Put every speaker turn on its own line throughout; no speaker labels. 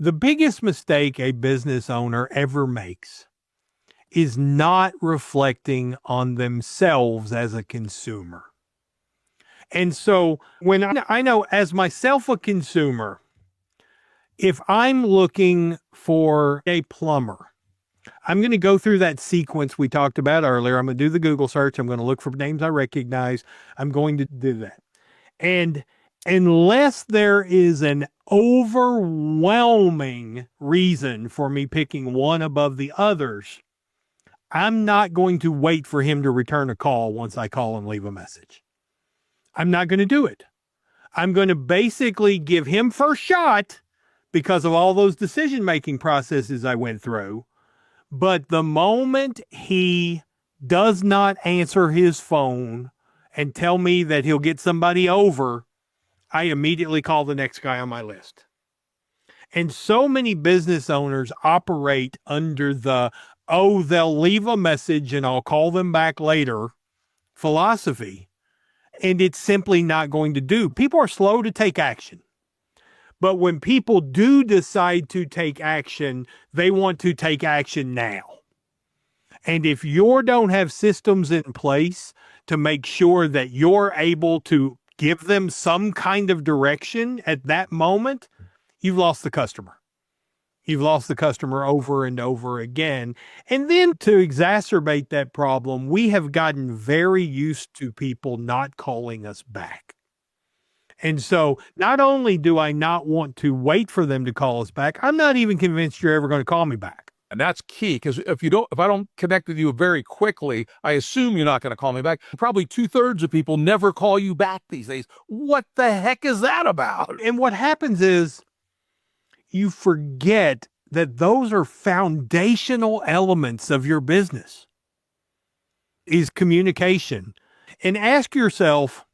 The biggest mistake a business owner ever makes is not reflecting on themselves as a consumer. And so when I know as myself a consumer, if I'm looking for a plumber, I'm going to go through that sequence we talked about earlier. I'm going to do the Google search. I'm going to look for names I recognize. I'm going to do that. And unless there is an overwhelming reason for me picking one above the others, I'm not going to wait for him to return a call once I call and leave a message. I'm not going to do it. I'm going to basically give him first shot because of all those decision-making processes I went through. But the moment he does not answer his phone and tell me that he'll get somebody over, I immediately call the next guy on my list. And so many business owners operate under the, oh, they'll leave a message and I'll call them back later philosophy. And it's simply not going to do. People are slow to take action. But when people do decide to take action, they want to take action now. And if you don't have systems in place to make sure that you're able to give them some kind of direction at that moment, you've lost the customer. You've lost the customer over and over again. And then to exacerbate that problem, we have gotten very used to people not calling us back. And so not only do I not want to wait for them to call us back, I'm not even convinced you're ever going to call me back.
And that's key, because if I don't connect with you very quickly, I assume you're not going to call me back. Probably 2/3 of people never call you back these days. What the heck is that about?
And what happens is you forget that those are foundational elements of your business, is communication. And ask yourself,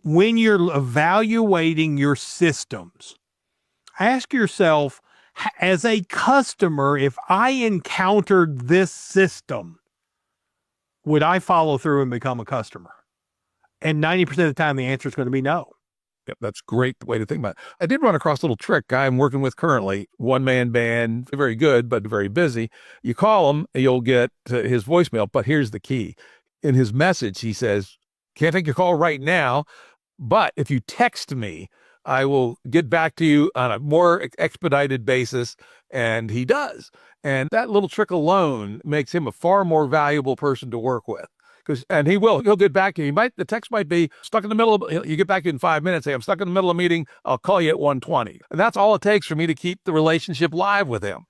when you're evaluating your systems, ask yourself, as a customer, if I encountered this system, would I follow through and become a customer? And 90% of the time, the answer is going to be no.
Yep, that's a great way to think about it. I did run across a little trick. Guy I'm working with currently, one-man band, very good, but very busy. You call him, you'll get his voicemail, but here's the key. In his message, he says, can't take your call right now, but if you text me, I will get back to you on a more expedited basis. And he does. And that little trick alone makes him a far more valuable person to work with. He'll get back to you. The text might be stuck in the middle of, you get back in 5 minutes, say, I'm stuck in the middle of a meeting. I'll call you at 1:20. And that's all it takes for me to keep the relationship live with him.